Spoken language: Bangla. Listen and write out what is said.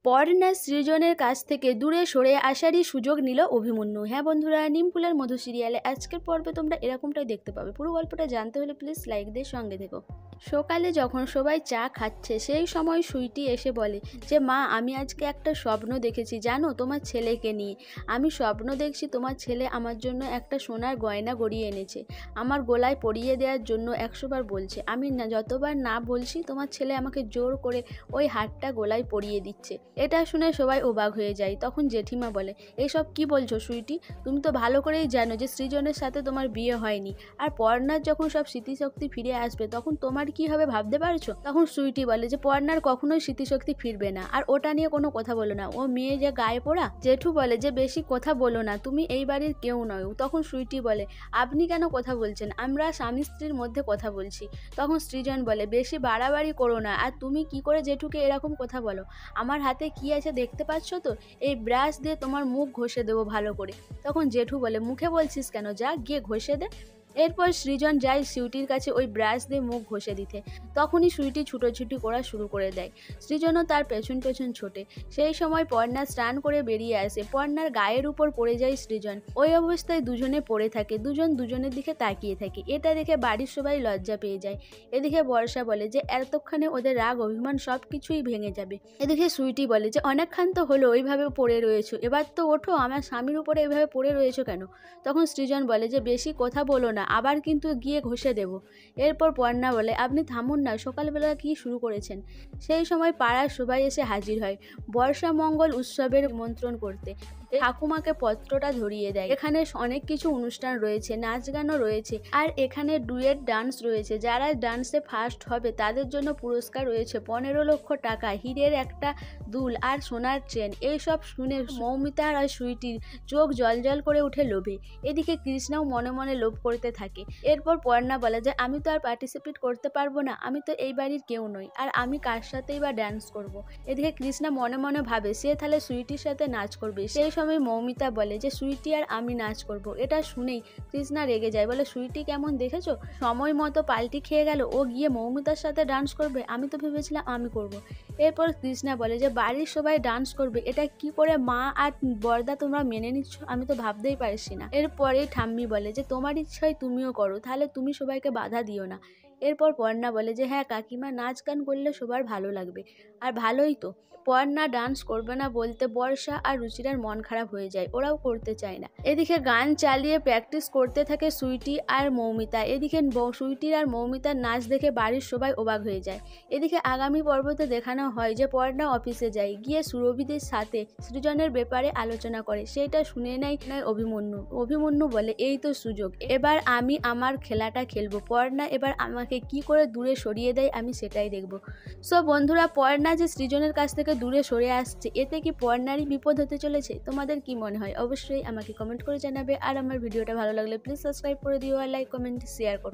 পর্ণা সৃজনের কাছ থেকে দূরে সরে আসারই সুযোগ নিল অভিমন্যু। হ্যাঁ বন্ধুরা, নিমফুলের মধু সিরিয়ালে আজকের পর্বে তোমরা এরকমটাই দেখতে পাবে। পুরো গল্পটা জানতে হলে প্লিজ লাইক দিয়ে সঙ্গে থেকো। সকালে যখন সবাই চা খাচ্ছে সেই সময় সুইটি এসে বলে যে মা, আমি আজকে একটা স্বপ্ন দেখেছি জানো, তোমার ছেলেকে নিয়ে। আমি স্বপ্ন দেখছি তোমার ছেলে আমার জন্য একটা সোনার গয়না গড়িয়ে এনেছে, আমার গলায় পরিয়ে দেওয়ার জন্য 100 বার বলছে। আমি যতবার না বলছি তোমার ছেলে আমাকে জোর করে ওই হারটা গলায় পরিয়ে দিচ্ছে। এটা শুনে সবাই অবাক হয়ে যায়। তখন জেঠিমা বলে, এইসব কি বলছো সুইটি? তুমি তো ভালো করেই জানো যে সৃজনের সাথে তোমার বিয়ে হয়নি, আর পর্ণার যখন সব স্মৃতিশক্তি ফিরে আসবে তখন তোমার কি হবে ভাবতে পারছো? তখন সুইটি বলে যে পর্ণার কখনোই স্মৃতিশক্তি ফিরবে না, আর ওটা নিয়ে কোনো কথা বলো না, ও মেয়ে যে গায়ে পড়া। জেঠু বলে যে বেশি কথা বলো না, তুমি এই বাড়ির কেউ নয়। তখন সুইটি বলে, আপনি কেন কথা বলছেন? আমরা স্বামী স্ত্রীর মধ্যে কথা বলছি। তখন সৃজন বলে, বেশি বাড়াবাড়ি করো না, আর তুমি কি করে জেঠুকে এরকম কথা বলো? আমার হাতে কি আছে দেখতে পাচ্ছ তো, এই ব্রাশ দিয়ে তোমার মুখ ঘষে দেবো ভালো করে। তখন জেঠু বলে, মুখে বলছিস কেন, যা গিয়ে ঘষে দে। এরপর সৃজন যায় সুইটির কাছে ওই ব্রাশ দিয়ে মুখ ঘষে দিতে। তখনই সুইটি ছুটোছুটি করা শুরু করে দেয়। সৃজনও তার পেছন পেছন ছোটে। সেই সময় পর্ণা স্নান করে বেরিয়ে আসে। পর্ণার গায়ের উপর পড়ে যায় সৃজন। ওই অবস্থায় দুজনে পড়ে থাকে, দুজন দুজনের দিকে তাকিয়ে থাকে। এটা দেখে বাড়ির সবাই লজ্জা পেয়ে যায়। এদিকে বর্ষা বলে যে এতক্ষণে ওদের রাগ অভিমান সব কিছুই ভেঙে যাবে। এদিকে সুইটি বলে যে অনেকক্ষণ তো হলো ওইভাবে পড়ে রয়েছো, এবার তো ওঠো, আমার স্বামীর উপরে এভাবে পড়ে রয়েছো কেন? তখন সৃজন বলে যে বেশি কথা বলো না, আবার কিন্তু গিয়ে ঘষে দেব। এরপর পর্ণা বলে, আপনি থামুন না, সকালবেলা কি শুরু করেছেন? সেই সময় পাড়ার সবাই এসে হাজির হয় বর্ষা মঙ্গল উৎসবের নিমন্ত্রণ করতে। ঠাকুমাকে পত্রটা ধরিয়ে দেয়। এখানে অনেক কিছু অনুষ্ঠান রয়েছে, নাচ গানও রয়েছে, আর এখানে ডুয়েট ডান্স রয়েছে। যারা ডান্সে ফার্স্ট হবে তাদের জন্য পুরস্কার রয়েছে 15 লক্ষ টাকা, হীরের একটা দুল আর সোনার চেন। এইসব শুনে মৌমিতা আর সুইটির চোখ জল করে উঠে লোভে। এদিকে কৃষ্ণাও মনে মনে লোভ করতে থাকে। এরপর পর্ণা বলে যে আমি তো আর পার্টিসিপেট করতে পারবো না, আমি তো এই বাড়ির কেউ নই, আর আমি কার সাথেই বা ডান্স করব। এদিকে কৃষ্ণা মনে মনে ভাবে সে তাহলে সুইটির সাথে নাচ করবে। সেই সময় মৌমিতা বলে যে সুইটি আর আমি নাচ করব। এটা শুনেই কৃষ্ণা রেগে যায়, বলে সুইটি কেমন দেখেছো, সময় মতো পাল্টি খেয়ে গেল, ও গিয়ে মৌমিতার সাথে ডান্স করবে, আমি তো ভেবেছিলাম আমি করব। এরপর কৃষ্ণা বলে যে বাড়ির সবাই ডান্স করবে, এটা কি করে মা আর বরদা তোমরা মেনে নিচ্ছ, আমি তো ভাবতেই পারছি না। এরপরেই ঠাম্মি বলে যে তোমার ইচ্ছায় তুমিও করো, তাহলে তুমি সবাইকে বাধা দিও না। এরপর পর্ণা বলে যে হ্যাঁ কাকিমা, নাচ গান করলে সবার ভালো লাগবে, আর ভালোই তো। পর্ণা ডান্স করবে না বলতে বর্ষা আর রুচিরার মন খারাপ হয়ে যায়, ওরাও করতে চায় না। এদিকে গান চালিয়ে প্র্যাকটিস করতে থাকে সুইটি আর মৌমিতা। এদিকে সুইটির আর মৌমিতার নাচ দেখে বাড়ির সবাই অবাক হয়ে যায়। এদিকে আগামী পর্বতে দেখানো হয় যে পর্ণা অফিসে যায়, গিয়ে সুরভিদের সাথে সৃজনের ব্যাপারে আলোচনা করে। সেটা শুনে নেয় অভিমন্যু বলে, এই তো সুযোগ, এবার আমি আমার খেলাটা খেলবো। পর্ণা এবার আমাকে কি করে দূরে সরিয়ে দেয় আমি সেটাই দেখবো। সো বন্ধুরা, পর্ণা যে সৃজনের কাছ থেকে দূরে সরে আসছে, এতে কি পর্ণারই বিপদ হতে চলেছে? তোমাদের কি মনে হয় অবশ্যই আমাকে কমেন্ট করে জানাবে। আর আমার ভিডিওটা ভালো লাগলে প্লিজ সাবস্ক্রাইব করে দিও, আর লাইক কমেন্ট শেয়ার করো।